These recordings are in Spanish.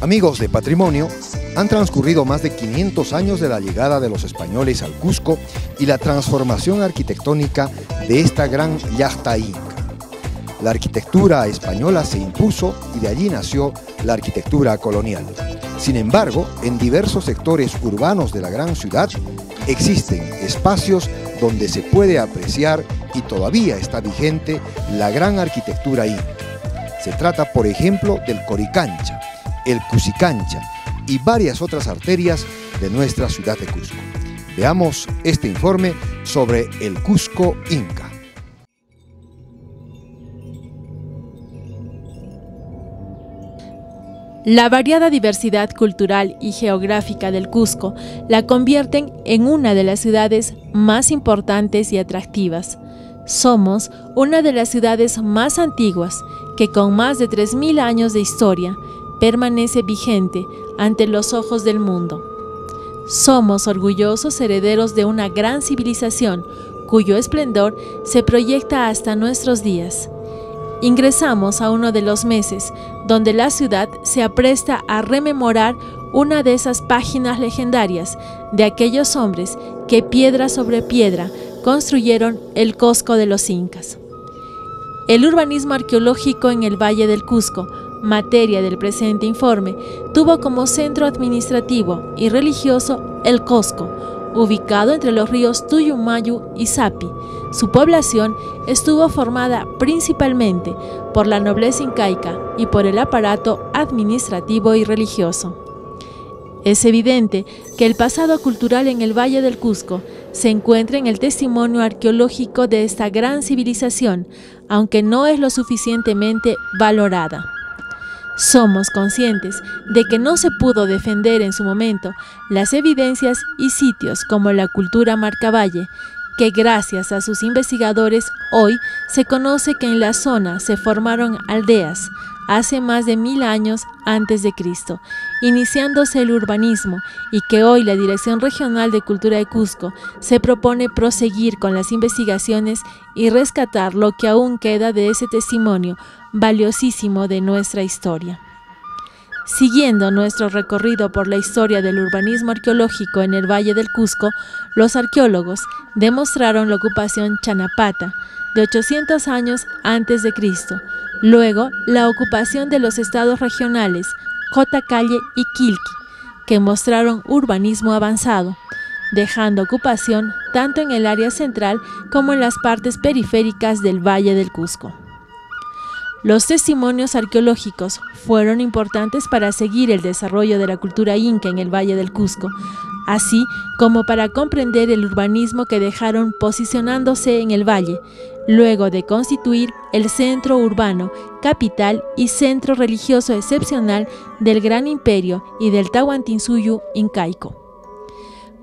Amigos de Patrimonio, han transcurrido más de 500 años de la llegada de los españoles al Cusco y la transformación arquitectónica de esta gran yacta inca. La arquitectura española se impuso y de allí nació la arquitectura colonial. Sin embargo, en diversos sectores urbanos de la gran ciudad existen espacios donde se puede apreciar y todavía está vigente la gran arquitectura inca. Se trata, por ejemplo, del Coricancha, el Cusicancha y varias otras arterias de nuestra ciudad de Cusco. Veamos este informe sobre el Cusco Inca. La variada diversidad cultural y geográfica del Cusco la convierten en una de las ciudades más importantes y atractivas. Somos una de las ciudades más antiguas que, con más de 3000 años de historia, permanece vigente ante los ojos del mundo. Somos orgullosos herederos de una gran civilización cuyo esplendor se proyecta hasta nuestros días. Ingresamos a uno de los meses donde la ciudad se apresta a rememorar una de esas páginas legendarias de aquellos hombres que piedra sobre piedra construyeron el Cusco de los incas. El urbanismo arqueológico en el Valle del Cusco, materia del presente informe, tuvo como centro administrativo y religioso el Cosco, ubicado entre los ríos Tuyumayu y Sapi. Su población estuvo formada principalmente por la nobleza incaica y por el aparato administrativo y religioso. Es evidente que el pasado cultural en el Valle del Cusco se encuentra en el testimonio arqueológico de esta gran civilización, aunque no es lo suficientemente valorada. Somos conscientes de que no se pudo defender en su momento las evidencias y sitios como la cultura Marcavalle, que gracias a sus investigadores hoy se conoce que en la zona se formaron aldeas hace más de 1000 años antes de Cristo, iniciándose el urbanismo, y que hoy la Dirección Regional de Cultura de Cusco se propone proseguir con las investigaciones y rescatar lo que aún queda de ese testimonio valiosísimo de nuestra historia. Siguiendo nuestro recorrido por la historia del urbanismo arqueológico en el Valle del Cusco, los arqueólogos demostraron la ocupación Chanapata de 800 años antes de Cristo, luego la ocupación de los estados regionales Cotacalle y Quilqui, que mostraron urbanismo avanzado, dejando ocupación tanto en el área central como en las partes periféricas del Valle del Cusco. Los testimonios arqueológicos fueron importantes para seguir el desarrollo de la cultura inca en el Valle del Cusco, así como para comprender el urbanismo que dejaron posicionándose en el valle, luego de constituir el centro urbano, capital y centro religioso excepcional del Gran Imperio y del Tahuantinsuyo incaico.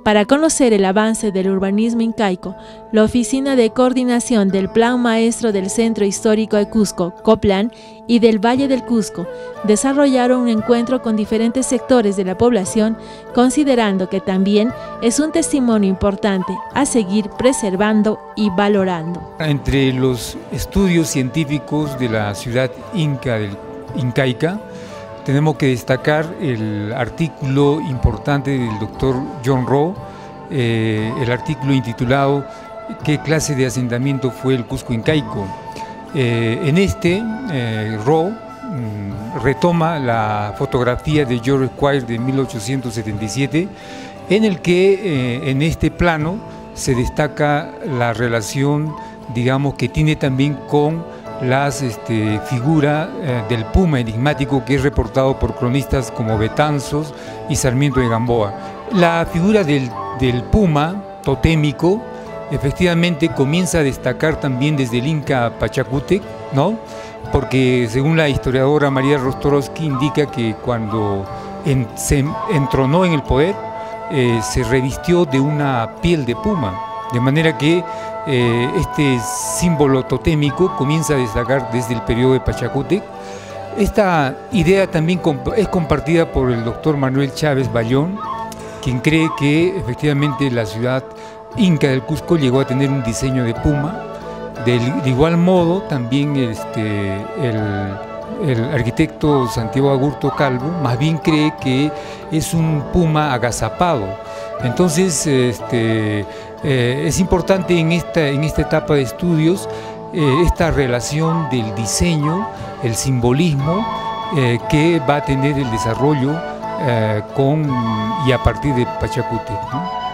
Para conocer el avance del urbanismo incaico, la Oficina de Coordinación del Plan Maestro del Centro Histórico de Cusco, COPLAN, y del Valle del Cusco desarrollaron un encuentro con diferentes sectores de la población, considerando que también es un testimonio importante a seguir preservando y valorando. Entre los estudios científicos de la ciudad incaica, tenemos que destacar el artículo importante del doctor John Rowe, el artículo intitulado ¿Qué clase de asentamiento fue el Cusco incaico? En este, Rowe retoma la fotografía de George Squire de 1877, en el que en este plano se destaca la relación, digamos, que tiene también con las figura del puma enigmático que es reportado por cronistas como Betanzos y Sarmiento de Gamboa. La figura del puma totémico efectivamente comienza a destacar también desde el Inca Pachacútec, ¿no? Porque según la historiadora María Rostorowski indica que cuando se entronó en el poder se revistió de una piel de puma, de manera que este símbolo totémico comienza a destacar desde el periodo de Pachacútec. Esta idea también es compartida por el doctor Manuel Chávez Bayón, quien cree que efectivamente la ciudad inca del Cusco llegó a tener un diseño de puma. De igual modo, también el el arquitecto Santiago Agurto Calvo más bien cree que es un puma agazapado. Entonces es importante en esta etapa de estudios esta relación del diseño, el simbolismo que va a tener el desarrollo y a partir de Pachacútec, ¿no?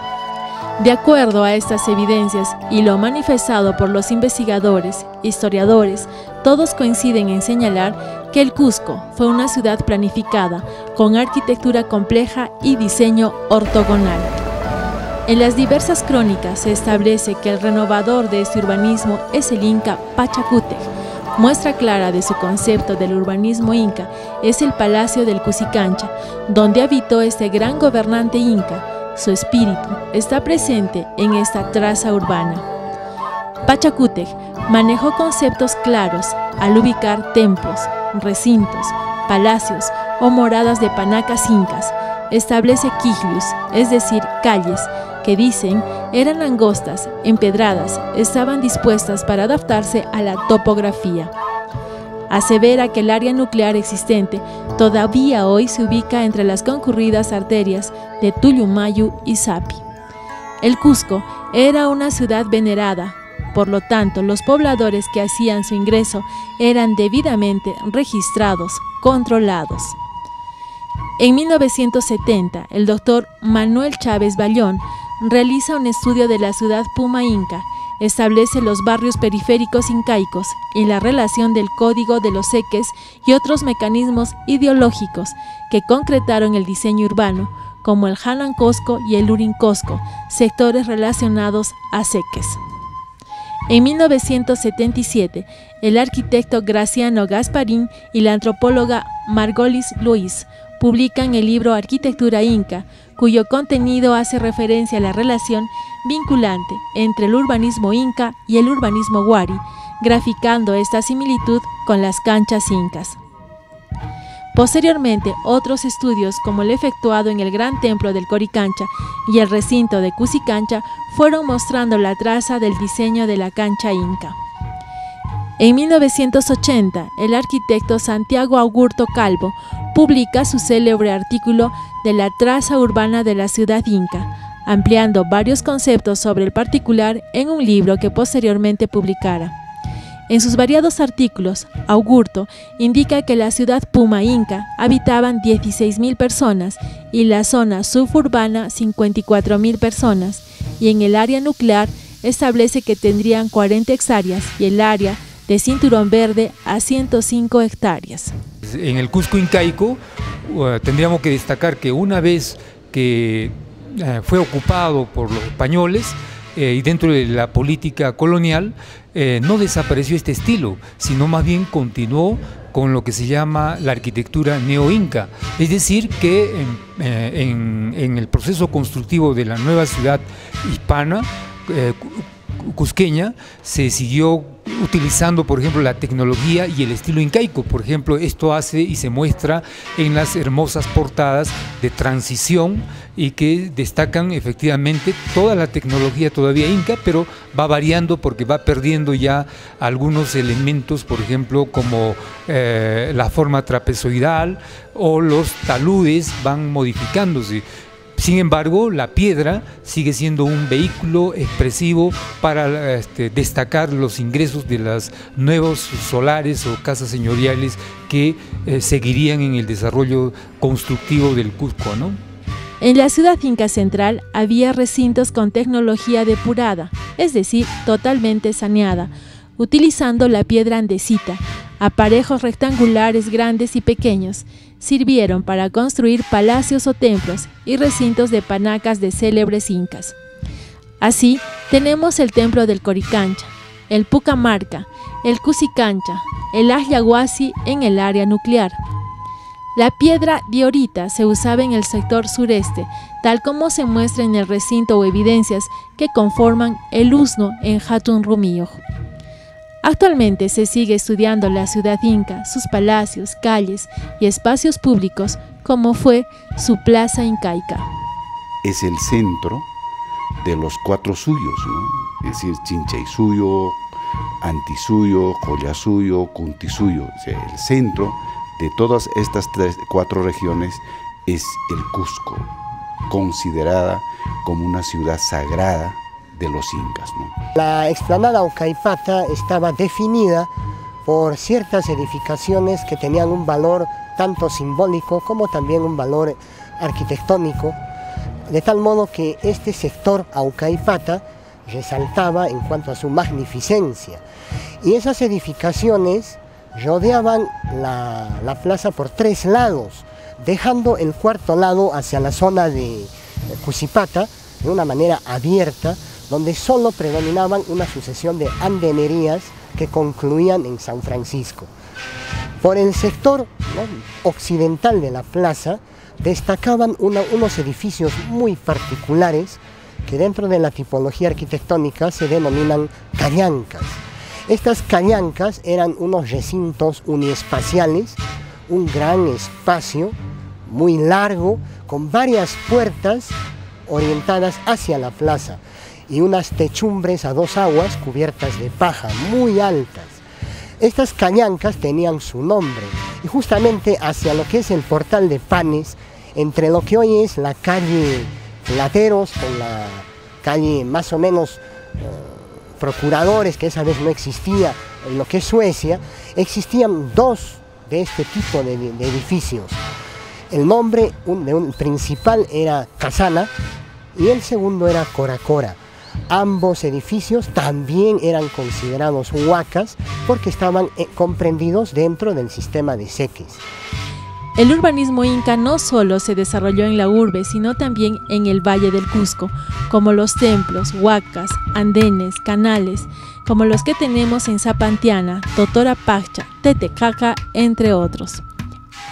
De acuerdo a estas evidencias y lo manifestado por los investigadores, historiadores, todos coinciden en señalar que el Cusco fue una ciudad planificada, con arquitectura compleja y diseño ortogonal. En las diversas crónicas se establece que el renovador de este urbanismo es el inca Pachacútec. Muestra clara de su concepto del urbanismo inca es el Palacio del Cusicancha, donde habitó este gran gobernante inca. Su espíritu está presente en esta traza urbana. Pachacútec manejó conceptos claros al ubicar templos, recintos, palacios o moradas de panacas incas. Establece quijlius, es decir, calles, que dicen eran angostas, empedradas, estaban dispuestas para adaptarse a la topografía. Asevera que el área nuclear existente todavía hoy se ubica entre las concurridas arterias de Tullumayu y Sapi. El Cusco era una ciudad venerada, por lo tanto los pobladores que hacían su ingreso eran debidamente registrados, controlados. En 1970, el doctor Manuel Chávez Bayón realiza un estudio de la ciudad Puma Inca, establece los barrios periféricos incaicos y la relación del código de los seques y otros mecanismos ideológicos que concretaron el diseño urbano, como el Hanancosco y el Urincosco, sectores relacionados a seques. En 1977, el arquitecto Graciano Gasparín y la antropóloga Margolis Luis publican el libro Arquitectura Inca, cuyo contenido hace referencia a la relación vinculante entre el urbanismo inca y el urbanismo huari, graficando esta similitud con las canchas incas. Posteriormente, otros estudios, como el efectuado en el Gran Templo del Coricancha y el recinto de Cusicancha, fueron mostrando la traza del diseño de la cancha inca. En 1980, el arquitecto Santiago Agurto Calvo publica su célebre artículo de la traza urbana de la ciudad inca, ampliando varios conceptos sobre el particular en un libro que posteriormente publicara. En sus variados artículos, Agurto indica que la ciudad Puma Inca habitaban 16.000 personas y la zona suburbana 54.000 personas, y en el área nuclear establece que tendrían 40 hectáreas y el área de cinturón verde a 105 hectáreas. En el Cusco incaico tendríamos que destacar que una vez que fue ocupado por los españoles y dentro de la política colonial, no desapareció este estilo, sino más bien continuó con lo que se llama la arquitectura neo-inca. Es decir, que en el proceso constructivo de la nueva ciudad hispana, cusqueña, se siguió utilizando, por ejemplo, la tecnología y el estilo incaico. Por ejemplo, esto hace y se muestra en las hermosas portadas de transición y que destacan efectivamente toda la tecnología todavía inca, pero va variando porque va perdiendo ya algunos elementos, por ejemplo, como la forma trapezoidal o los taludes van modificándose. Sin embargo, la piedra sigue siendo un vehículo expresivo para destacar los ingresos de los nuevos solares o casas señoriales que seguirían en el desarrollo constructivo del Cusco, ¿no? En la ciudad inca central había recintos con tecnología depurada, es decir, totalmente saneada, utilizando la piedra andesita. Aparejos rectangulares grandes y pequeños sirvieron para construir palacios o templos y recintos de panacas de célebres incas. Así tenemos el templo del Coricancha, el Pucamarca, el Cusicancha, el Ajyahuasi en el área nuclear. La piedra diorita se usaba en el sector sureste, tal como se muestra en el recinto o evidencias que conforman el Usno en Hatun Rumiyoj. Actualmente se sigue estudiando la ciudad inca, sus palacios, calles y espacios públicos, como fue su plaza incaica. Es el centro de los cuatro suyos, ¿no? Es decir, Chinchaysuyo, Antisuyo, Collasuyo, Cuntisuyo. O sea, el centro de todas estas 4 regiones es el Cusco, considerada como una ciudad sagrada de los incas, ¿no? La explanada Huaycaypata estaba definida por ciertas edificaciones que tenían un valor tanto simbólico como también un valor arquitectónico, de tal modo que este sector Huaycaypata resaltaba en cuanto a su magnificencia. Y esas edificaciones rodeaban la plaza por 3 lados, dejando el 4.º lado hacia la zona de Cusipata de una manera abierta, donde solo predominaban una sucesión de andenerías que concluían en San Francisco. Por el sector, ¿no?, occidental de la plaza destacaban unos edificios muy particulares que dentro de la tipología arquitectónica se denominan callancas. Estas callancas eran unos recintos uniespaciales, un gran espacio muy largo con varias puertas orientadas hacia la plaza y unas techumbres a 2 aguas cubiertas de paja muy altas. Estas callancas tenían su nombre y justamente hacia lo que es el portal de Panes, entre lo que hoy es la calle Plateros con la calle más o menos Procuradores, que esa vez no existía en lo que es Suecia, existían 2 de este tipo de edificios. El nombre un principal era Casana y el segundo era Coracora. Ambos edificios también eran considerados huacas porque estaban comprendidos dentro del sistema de Seques. El urbanismo inca no solo se desarrolló en la urbe, sino también en el Valle del Cusco, como los templos, huacas, andenes, canales, como los que tenemos en Zapantiana, Totorapacha, Tetecaca, entre otros.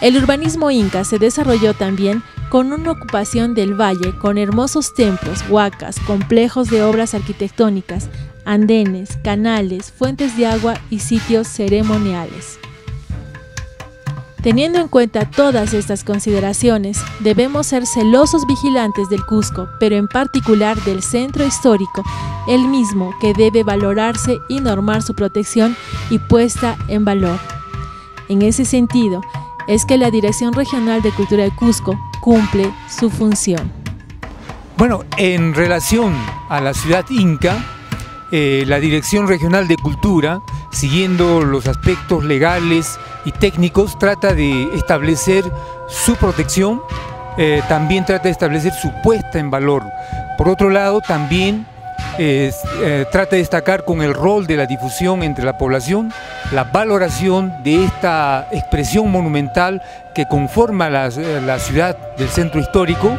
El urbanismo inca se desarrolló también con una ocupación del valle con hermosos templos, huacas, complejos de obras arquitectónicas, andenes, canales, fuentes de agua y sitios ceremoniales. Teniendo en cuenta todas estas consideraciones, debemos ser celosos vigilantes del Cusco, pero en particular del centro histórico, el mismo que debe valorarse y normar su protección y puesta en valor. En ese sentido, es que la Dirección Regional de Cultura de Cusco cumple su función. Bueno, en relación a la ciudad inca, la Dirección Regional de Cultura, siguiendo los aspectos legales y técnicos, trata de establecer su protección, también trata de establecer su puesta en valor. Por otro lado, también trata de destacar con el rol de la difusión entre la población, la valoración de esta expresión monumental que conforma la ciudad del centro histórico,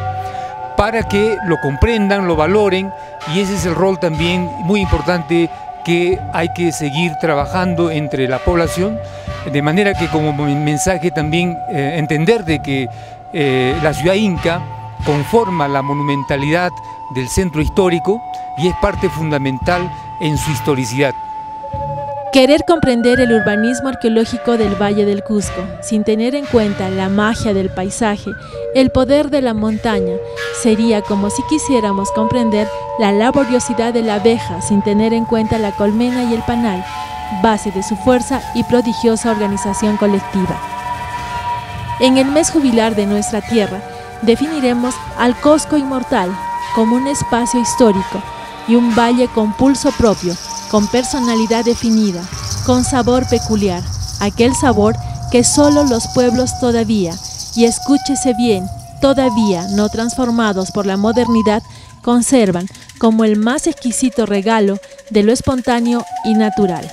para que lo comprendan, lo valoren, y ese es el rol también muy importante que hay que seguir trabajando entre la población, de manera que como mensaje también entender de que la ciudad inca conforma la monumentalidad del centro histórico y es parte fundamental en su historicidad. Querer comprender el urbanismo arqueológico del Valle del Cusco, sin tener en cuenta la magia del paisaje, el poder de la montaña, sería como si quisiéramos comprender la laboriosidad de la abeja sin tener en cuenta la colmena y el panal, base de su fuerza y prodigiosa organización colectiva. En el mes jubilar de nuestra tierra, definiremos al Cusco inmortal como un espacio histórico y un valle con pulso propio, con personalidad definida, con sabor peculiar, aquel sabor que solo los pueblos todavía, y escúchese bien, todavía no transformados por la modernidad, conservan como el más exquisito regalo de lo espontáneo y natural.